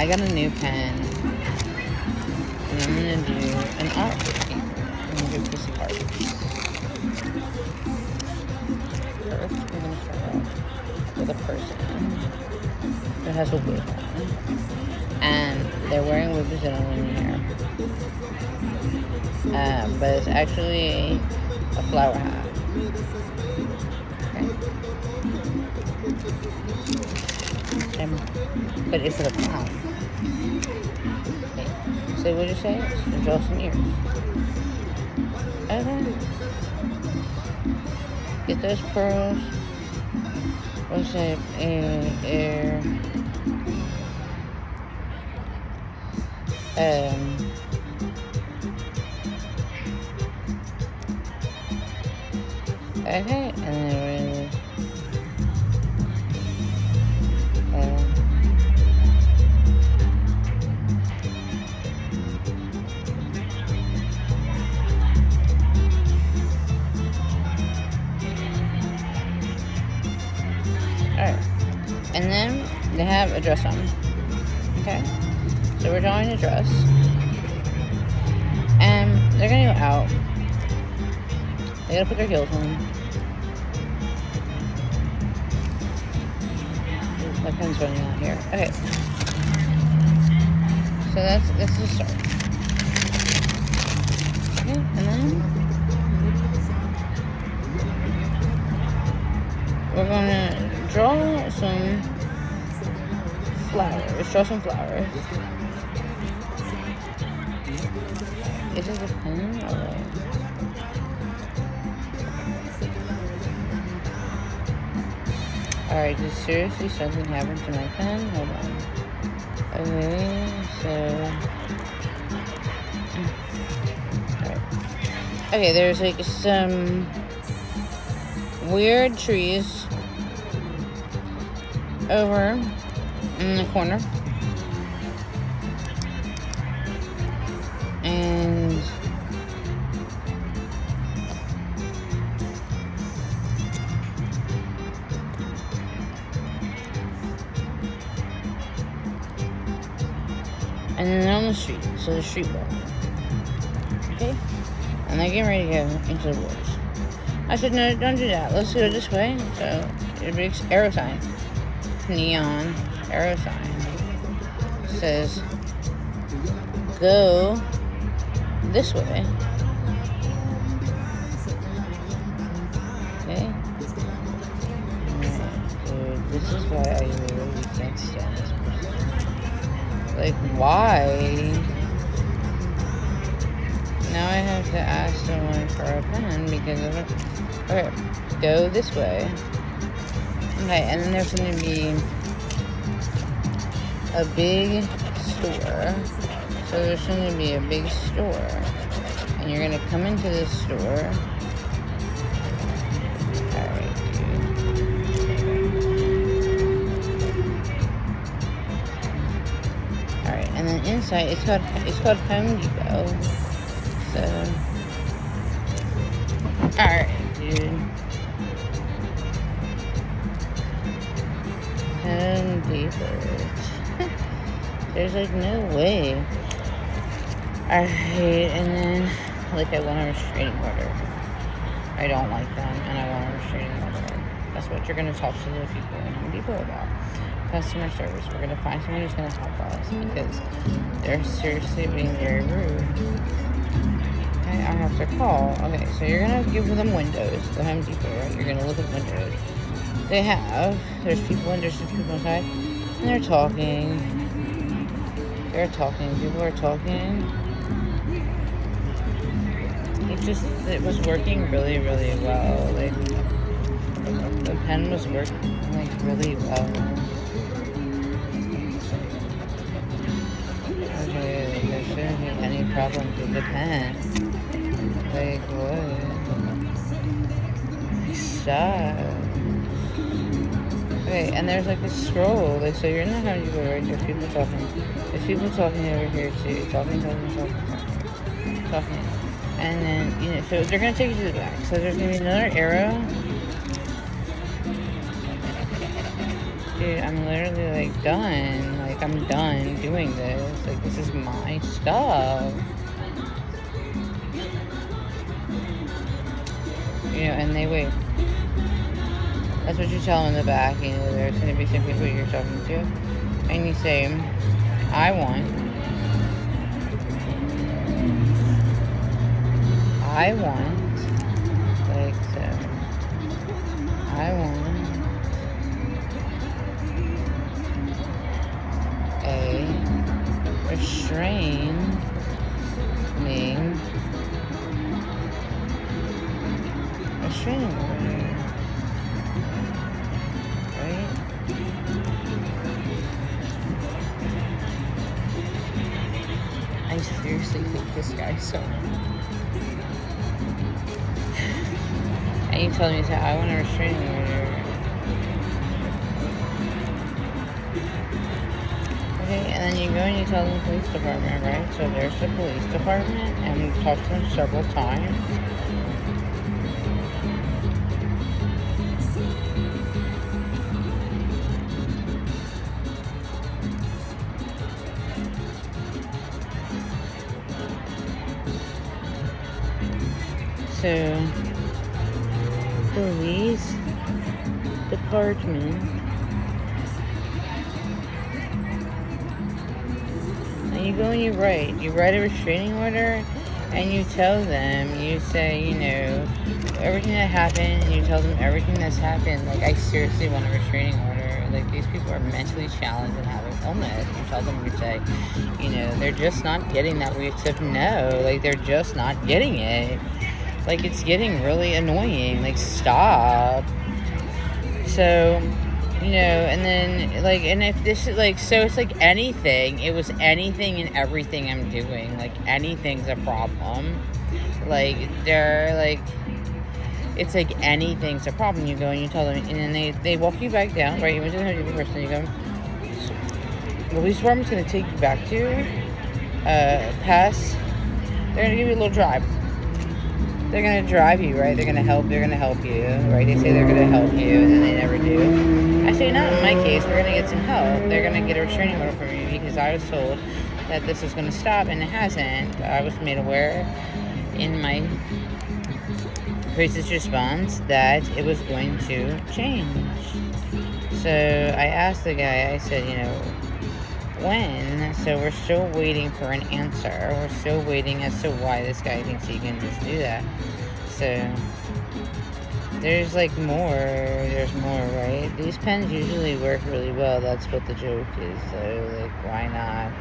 I got a new pen. And I'm gonna do an art paper. I'm gonna do Kissy Hearts. First, we're gonna start off with a person that has a wig on. And they're wearing wigs that are in the hair. But it's actually a flower hat. Okay. But it's a clown. Okay. So what did you say? So draw some ears. Okay. Get those pearls. What's that? Air. Okay, and then alright. And then they have a dress on. Okay? So we're drawing a dress. And they're gonna go out. They gotta put their heels on. My pen's running out here. Okay. So that's the start. Okay, and then we're gonna draw some flowers. Draw some flowers. Is it a pen or? Alright, did seriously something happen to my pen? Hold on. Okay, so... Alright. Okay, there's like some weird trees over in the corner. And... and then they're on the street, so the street ball. Okay? And they're getting ready to go into the woods. I said, no, don't do that. Let's go this way. So, a big arrow sign. Neon arrow sign. Says, go this way. Okay? Alright, dude, this is why I really can't stand this person. Like, why? Now I have to ask someone for a pen because of it. Okay, go this way. Okay, and then there's going to be a big store. So there's going to be a big store. And you're going to come into this store. Alright, alright, and then inside it's called Home Depot. So alright, dude. Home Depot. There's like no way. Alright, and then like I want a restraining order. I don't like them and I want a restraining order. That's what you're gonna talk to the people in Home Depot about. Customer service. We're gonna find someone who's gonna help us because they're seriously being very rude. Okay, I have to call. Okay, so you're gonna give them windows. The Home Depot, right? You're gonna look at windows. There's people in, there's people inside, and they're talking. People are talking. It was working really, really well. Like, the pen was working, like, really well. Okay, there shouldn't be any problems with the pen. Like, what? Stop. Okay, and there's like a scroll. Like, so you're not having to go right. There's people talking. There's people talking over here too. Talking. And then, you know, so they're gonna take you to the back. So there's gonna be another arrow. dude, I'm literally like done. Like, I'm done doing this. Like, this is my stuff. You know, and they wait. That's what you tell them in the back. You know, there's going to be some people you're talking to. And you say, I want like so. I want a restraining order. Right? I seriously hate this guy so much. And you tell me, I want a restraining order. Okay, and then you go and you tell them the police department, right? So there's the police department, and we've talked to them several times. So, police department. And you go and you write a restraining order, and you tell them, you say, you know, everything that happened, and you tell them everything that's happened. Like, I seriously want a restraining order. Like, these people are mentally challenged and have an illness. You tell them, you say, you know, they're just not getting that. We accept no. Like, they're just not getting it. Like, it's getting really annoying. Like, stop. So, you know, and then, like, and if this is, like, so it's like anything. It was anything and everything I'm doing. Like, anything's a problem. Like, they're, like, it's like anything's a problem. You go and you tell them, and then they walk you back down, right? You went to the 100 person, you go, the police department's going to take you back to, past, they're going to give you a little drive. They're going to drive you, right? They're going to help you, right? They say they're going to help you, and then they never do. I say, not in my case. They're going to get some help. They're going to get a restraining order from me because I was told that this was going to stop, and it hasn't. I was made aware in my crisis response that it was going to change. So I asked the guy, I said, you know, when? So we're still waiting for an answer. We're still waiting as to why this guy thinks he can just do that. So there's like more. There's more, right? These pens usually work really well. That's what the joke is. So like, why not?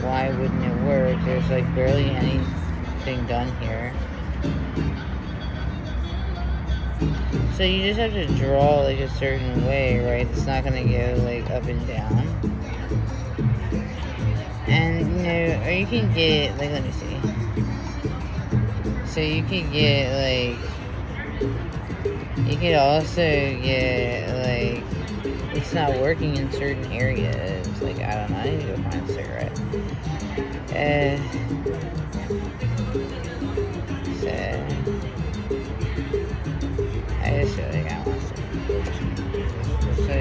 Why wouldn't it work? There's like barely anything done here. So you just have to draw like a certain way, right? It's not gonna go like up and down. And, you know, or you can get, like, let me see. So you could get, like, you could also get, like, it's not working in certain areas. Like, I don't know, I need to go find a cigarette. So, I just feel like I want to say.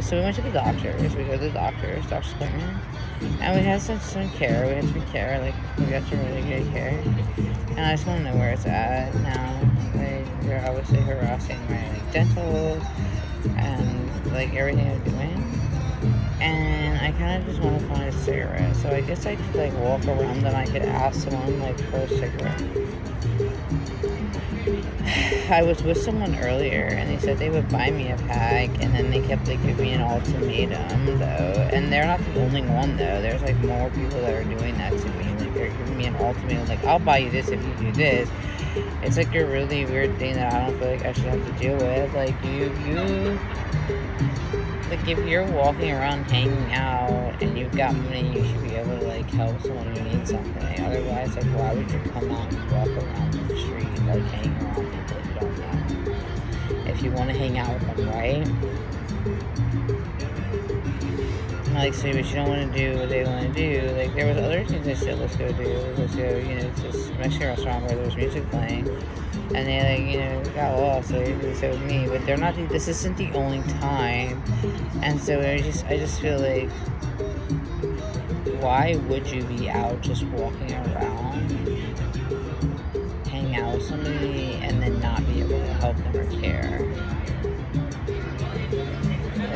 So we went to the doctors. We go to the doctor's appointment, and we had some care. We had some care. Like, we got some really good care. And I just want to know where it's at now. Like, they're obviously harassing my like dental and like everything I'm doing. And I kind of just want to find a cigarette. So I guess I could like walk around and I could ask someone like for a cigarette. I was with someone earlier, and they said they would buy me a pack, and then they kept like giving me an ultimatum, though. And they're not the only one, though. There's like more people that are doing that to me. Like, they're giving me an ultimatum, like, I'll buy you this if you do this. It's like a really weird thing that I don't feel like I should have to deal with. Like, like, if you're walking around hanging out and you've got money, you should be able to like help someone who needs something. Otherwise, like, why would you come out and walk around the street like hanging around people you don't know? If you want to hang out with them, right? like, so, but you don't want to do what they want to do. Like, there was other things I said, let's go do. Let's go, you know, to this Mexican restaurant where there was music playing. And they, like, you know, got lost. Like, so with me. But they're not, this isn't the only time. And so I just feel like, why would you be out just walking around, hang out with somebody, and then not be able to help them or care?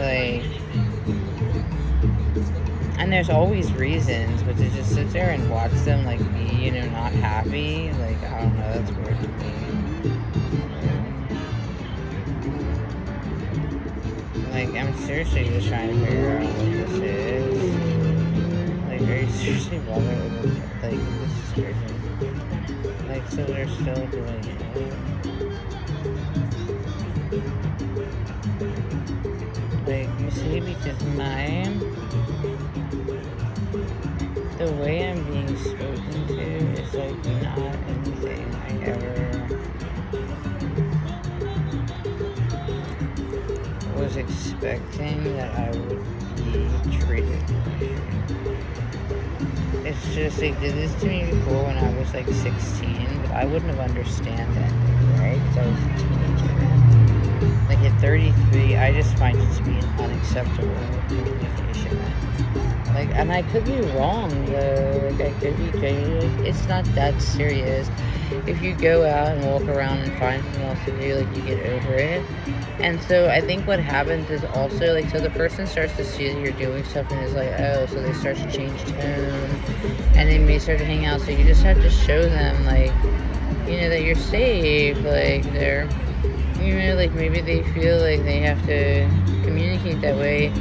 Like, and there's always reasons, but to just sit there and watch them, like, be, you know, not happy, like, I don't know, that's weird to me. Like, I'm seriously just trying to figure out what this is. Like, are you seriously bothered with it? Like, this is crazy. Like, so they're still doing it. Like, you see, because the way I'm being spoken to is, like, not anything I ever was expecting that I would be treated like. It's just, they did this to me before when I was, like, 16, but I wouldn't have understood then, right? Because I was a teenager. Like, at 33, I just find it to be an unacceptable communication. Like, and I could be wrong, though. Like, I could be crazy. Like, it's not that serious. If you go out and walk around and find something else to do, like, you get over it. And so I think what happens is also, like, so the person starts to see that you're doing stuff and is like, oh, so they start to change tone. And they may start to hang out. So you just have to show them, like, you know, that you're safe. Like, they're, you know, like, maybe they feel like they have to communicate that way.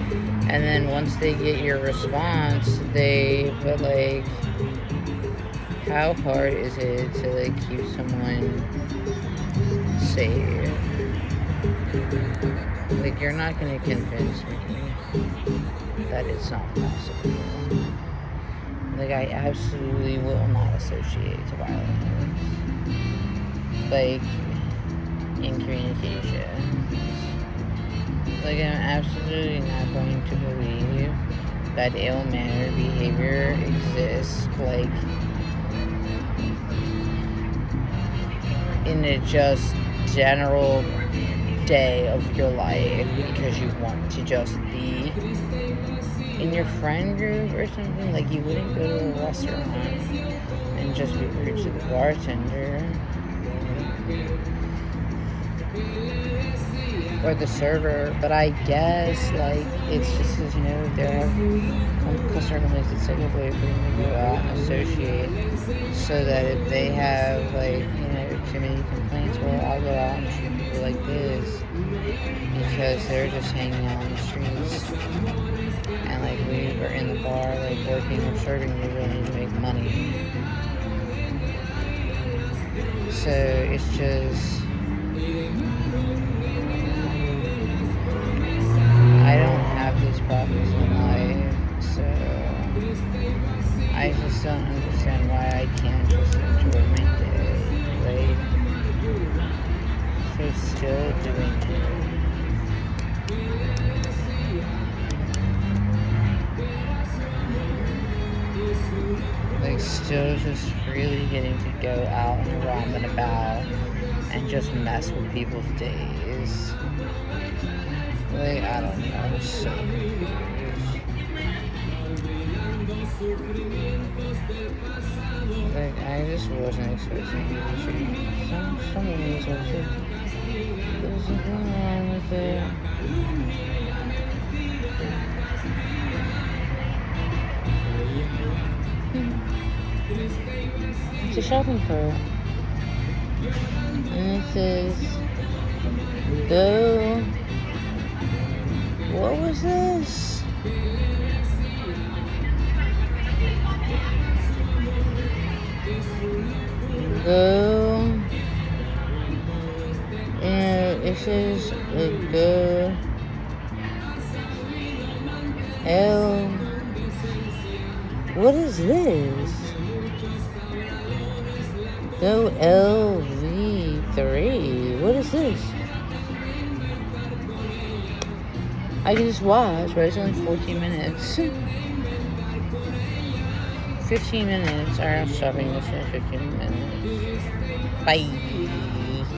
And then once they get your response, but, like, how hard is it to, like, keep someone safe? Like, you're not going to convince me that it's not possible. Like, I absolutely will not associate to violence. Like, in communication. Like, I'm absolutely not going to believe that ill-mannered behavior exists, like, in a just general day of your life because you want to just be in your friend group or something. Like, you wouldn't go to a restaurant and just be rude to the bartender or the server. But I guess, like, it's just because, you know, there are customer complaints that take away from them to go out and associate, so that if they have, like, you know, too many complaints, well, I'll go out and treat people like this because they're just hanging out on the streets, and, like, we were in the bar, like, working or serving, we really need to make money. So it's just, I don't have these problems in life, so I just don't understand why I can't just enjoy my day. Like, so still doing it. Like, still just really getting to go out and around and about and just mess with people's days. Like, I don't know, I'm so confused. Like, I just wasn't expecting you to treat some of these are just, there's nothing wrong with it. It's a shopping cart. And it says, go. What was this? Go. And it says, go. L. What is this? Go LV3. What is this? I can just watch, but it's only 14 minutes. 15 minutes. Alright, I'm stopping this in 15 minutes. Bye.